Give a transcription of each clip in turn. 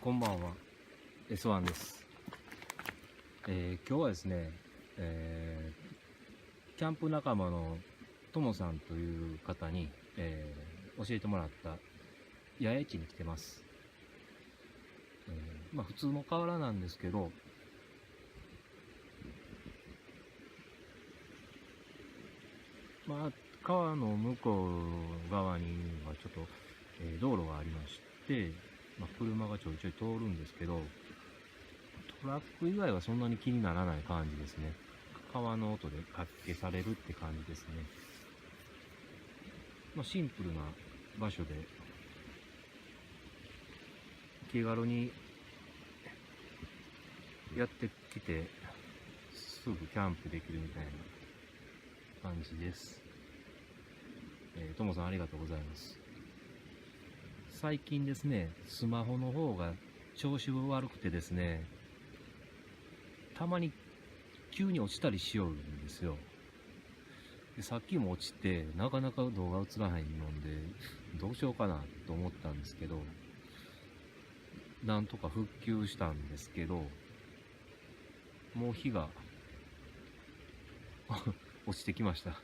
こんばんは、S1 です。今日はですね、キャンプ仲間のともさんという方に、教えてもらった八重地に来てます。普通の河原なんですけど、川の向こう側にはちょっと、道路がありまして、車がちょいちょい通るんですけど、トラック以外はそんなに気にならない感じですね。川の音でかき消されるって感じですね。シンプルな場所で気軽にやってきてすぐキャンプできるみたいな感じです。ともさんありがとうございます。最近ですね、スマホの方が調子悪くてですね、たまに急に落ちたりしよるんですよ。でさっきも落ちてなかなか動画映らへんのでどうしようかなと思ったんですけど、なんとか復旧したんですけど、もう火が落ちてきました。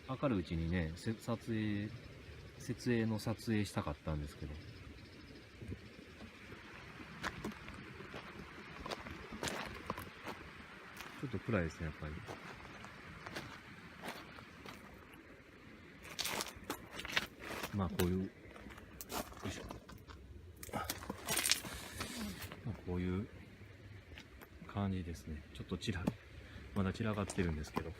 明るいうちにね、設営の撮影したかったんですけど、ちょっと暗いですね、やっぱり。こういう、よいしょ。こういう感じですね。ちょっとまだ散らかってるんですけど。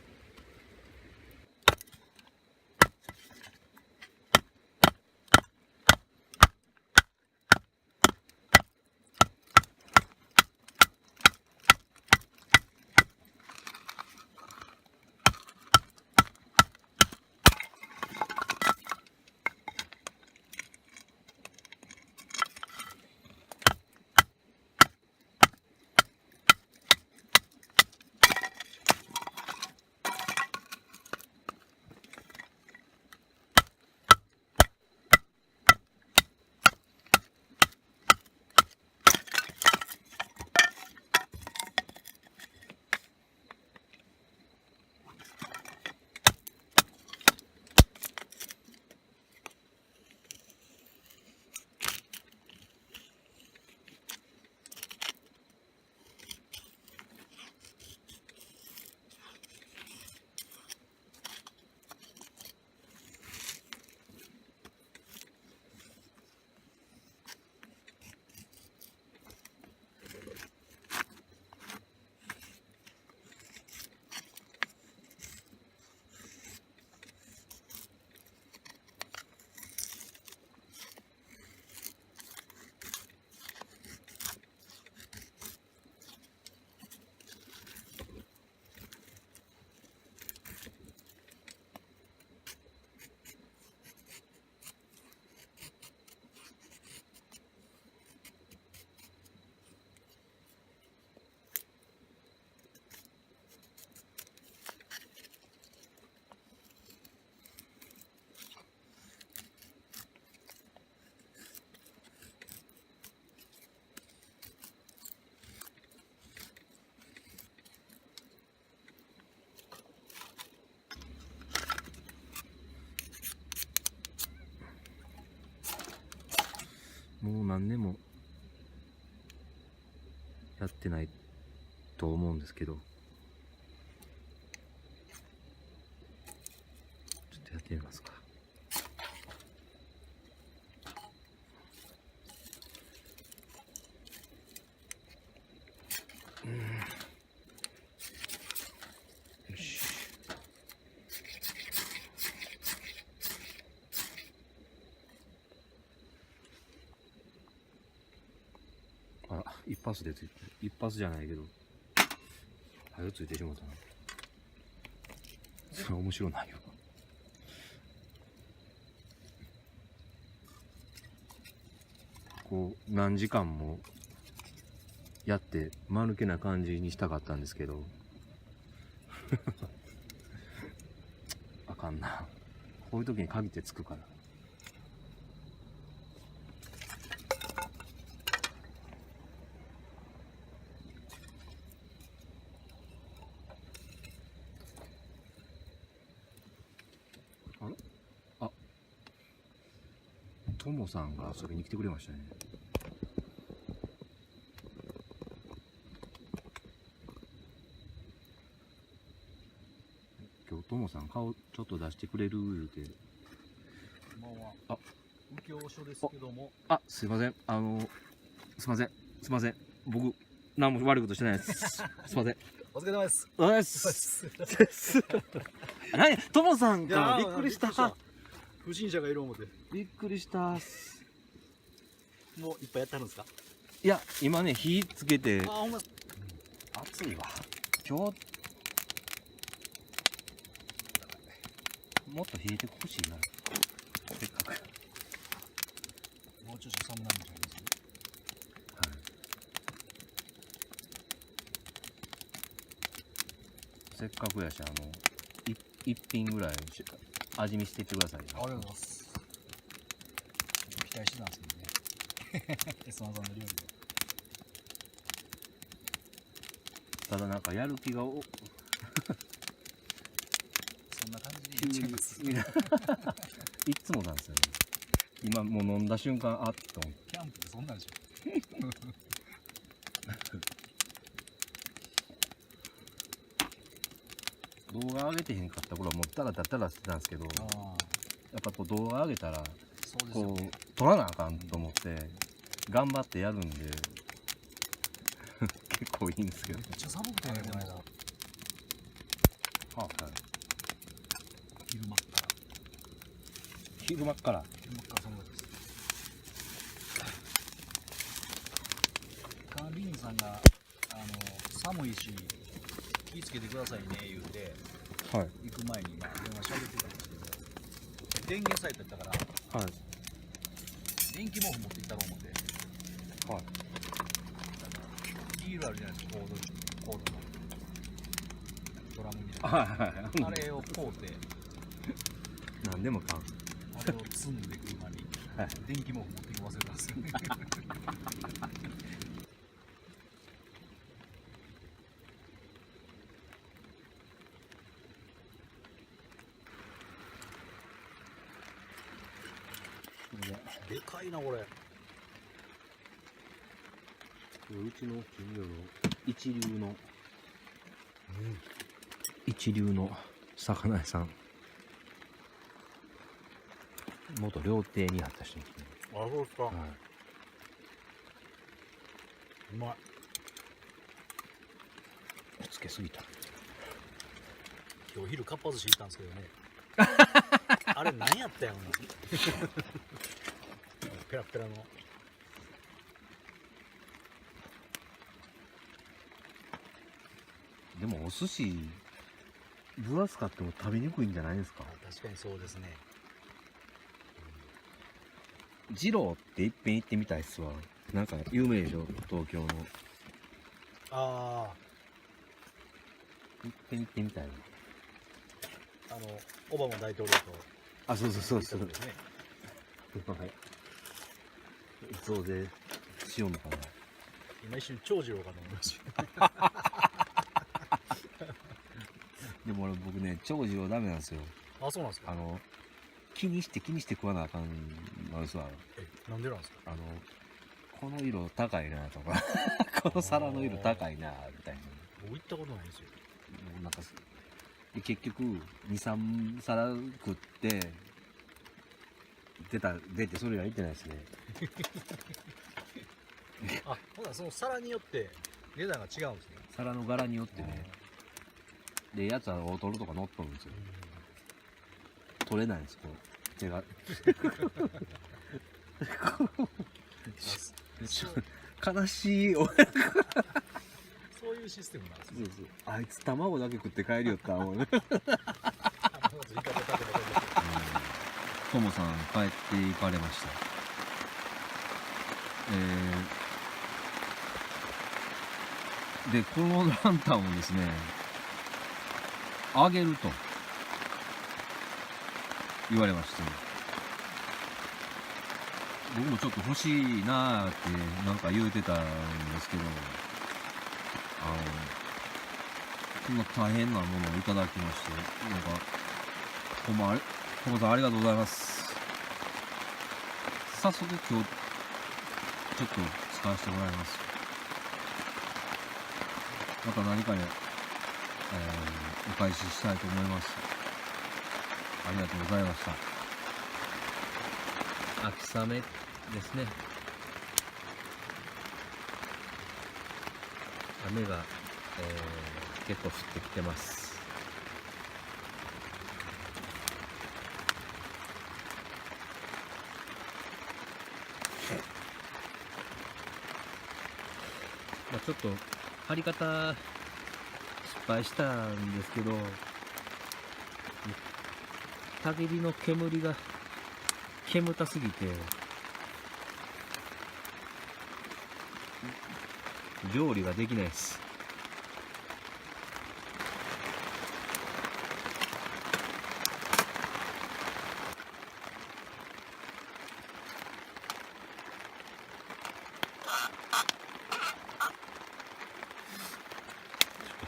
もう何年もやってないと思うんですけど、ちょっとやってみますか。よし。一発で一発じゃないけど、ついてしまったな。それ面白ないよ。こう何時間もやって間抜けな感じにしたかったんですけどあかんな。こういう時に限ってつくから。あれ、あ、ともさんが遊びに来てくれましたね。今日ともさん顔ちょっと出してくれる言うて。こんばんは。あ、右京署ですけども。あ、すいません。すいません。すいません。僕、何も悪いことしてないです。すいません。お疲れ様です。お疲れ様です。何ともさんか。びっくりした。不審者がいる思って。びっくりした。もういっぱいやってはるんですか。いや、今ね、火つけて。あ、ほんま。暑いわ。今日。もっと冷えてほしいな。せっかく。もうちょっと寒なんじゃないですか。はい。せっかくやし、一品ぐらい味見していってください。ありがとうございます。期待してたんですけどね。S1 さんの料理で。ただなんかやる気がそんな感じで言っちゃいます。いつもなんですよね。今もう飲んだ瞬間、あっと思って。キャンプってそんなんでしょ。動画上げてへんかった頃はもうタラタラタラしてたんですけど、やっぱこう動画上げたらそうですよこね。う撮らなあかんと思って頑張ってやるんで結構いいんですけど。めっちゃ寒くてね、この間。はい。昼間っから。昼間っから。昼間っから寒かったです。管理員さんが寒いし気ぃつけてくださいね言うてはい行く前に電話しゃべってたんですけど、電源サイトやったからはい電気毛布持って行ったろう思って、はい。ビールあるじゃないですか、コードのドラムみたいな、はいあれを買うて何でも買う。あれを積んで車にはい電気毛布持って行く忘れたんですよね。でかいなこれ。うちの近所の一流の魚屋さん、元料亭にあった人ですね。あ、そうですか。はうまい。い。つけすぎた。今日昼かっぱ寿司行ったんですけどね。あれ何やったやろな。ペラペラの。でもお寿司分厚かっても食べにくいんじゃないですか。確かにそうですね。二郎っていっぺん行ってみたいっすわ。なんか有名でしょ、東京の。あいっぺん行ってみたいな。あ、オバマ大統領とあ、そうそうそうそう。行ったとこですね。はい。増税しようのかな。今一瞬長次郎かと思いました。でも僕ね、長寿はダメなんですよ。あ、そうなんですか。気にして食わなあかんのですわ。なんでなんですか。この色高いなとか、この皿の色高いなみたいな。僕行ったことないんですよ。もうなんかで結局2、3皿食って出てそれ以来行ってないですね。あ、ほなその皿によって値段が違うんですね。皿の柄によってね。で、やつは大トロとか乗っとるんですよ。取れないんです、こう手が。悲しい。そういうシステムなんですね。そうあいつ卵だけ食って帰りよったもんね。トモさん帰って行かれました。でこのランタンをですねあげると言われまして、僕もちょっと欲しいなーってなんか言うてたんですけど、こんな大変なものをいただきまして、なんかトモさんありがとうございます。早速今日ちょっと使わせてもらいます。また何かね、お返ししたいと思います。ありがとうございました。秋雨ですね。雨が、結構降ってきてます。ちょっと貼り方失敗したんですけど、焚き火の煙が煙たすぎて料理ができないです。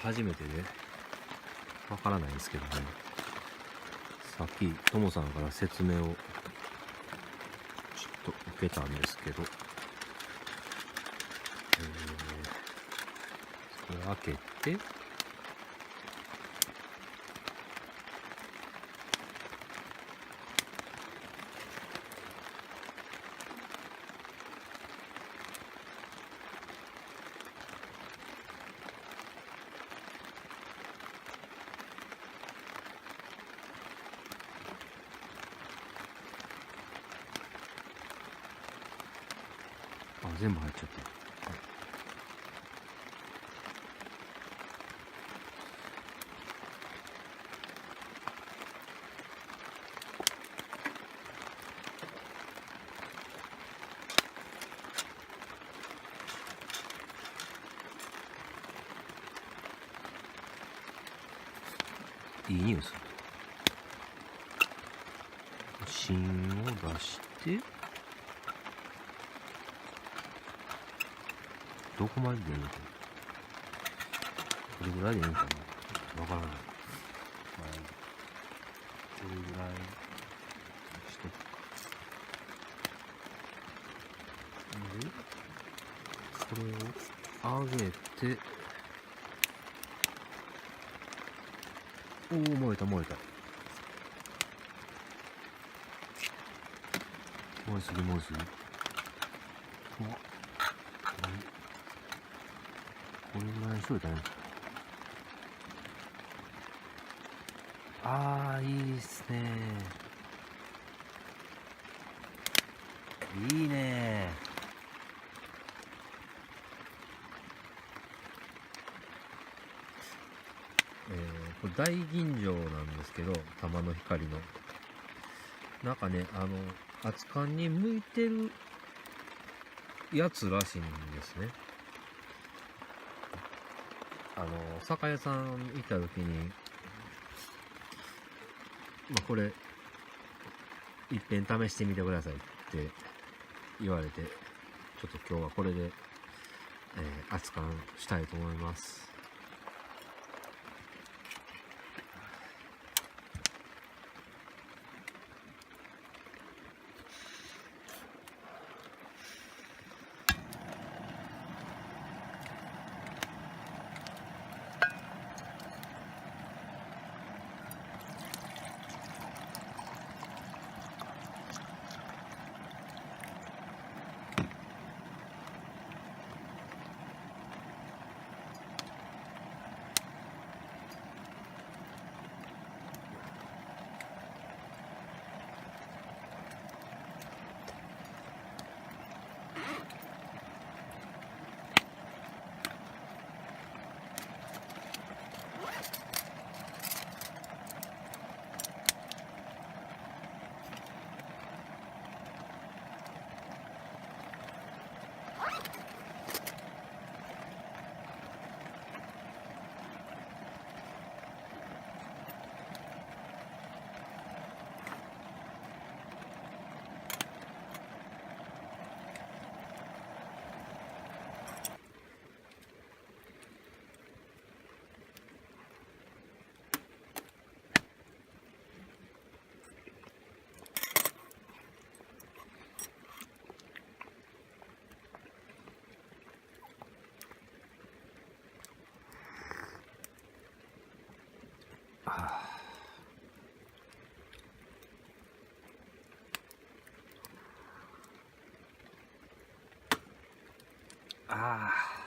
初めてでわからないですけどね。さっきともさんから説明をちょっと受けたんですけど、これ開けて、全部入っちゃった。いい匂いする。芯を出して、どこまででいいのかな。これぐらいでいいのかな。わからない。これぐらいにしとくか。で、これを上げて、おお、燃えた燃えた。燃えすぎ燃えすぎ。これぐらいにしといたらいいんですか。いいっすね。いいね。これ大吟醸なんですけど、玉の光のなんかね、熱燗に向いてるやつらしいんですね。酒屋さん行った時に、これいっぺん試してみてくださいって言われて、ちょっと今日はこれで、熱燗したいと思います。あ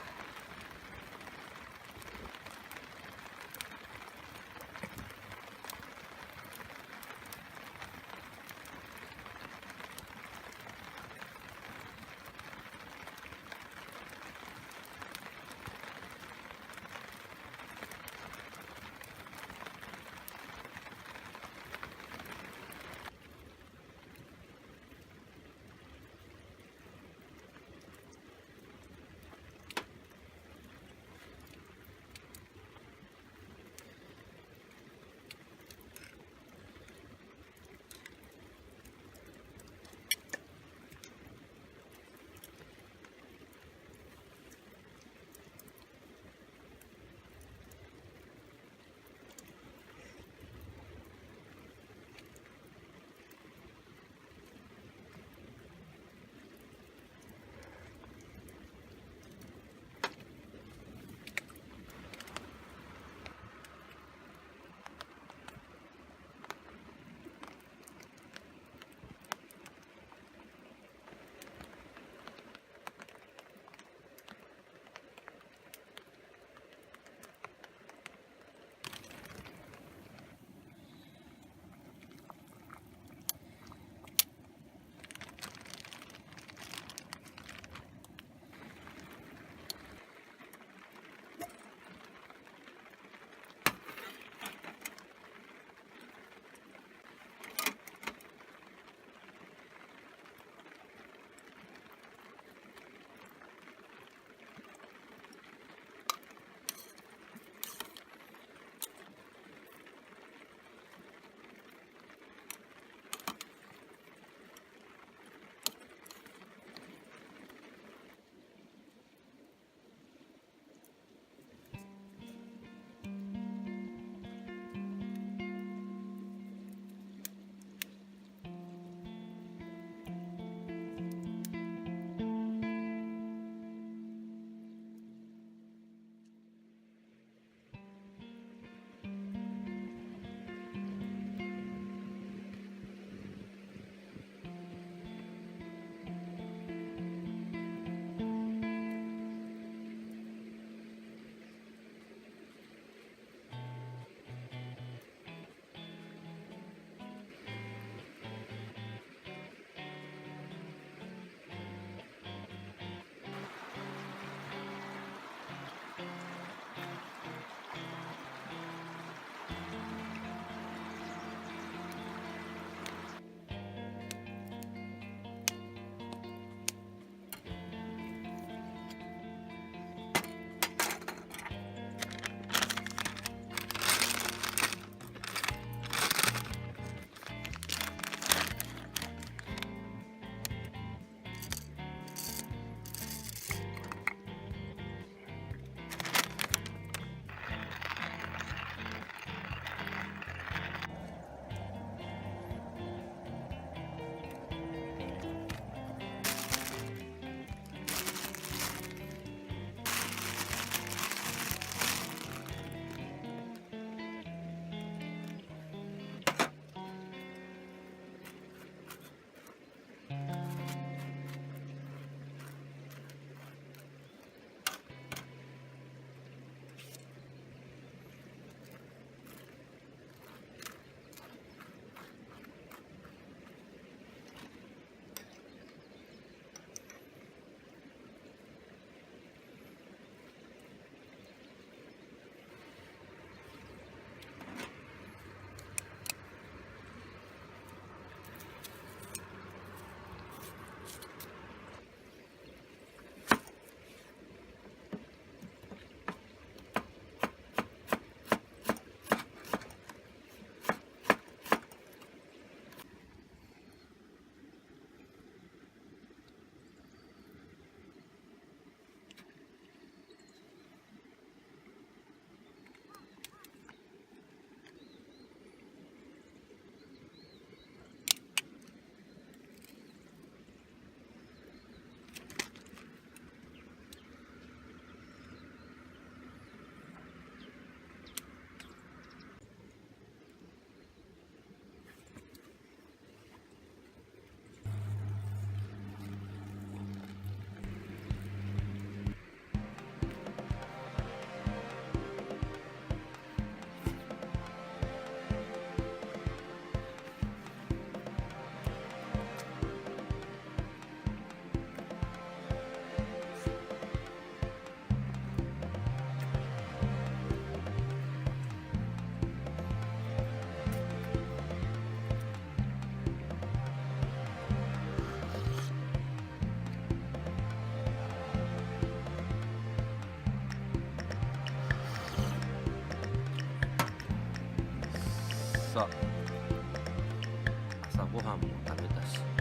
朝ごはんも食べたし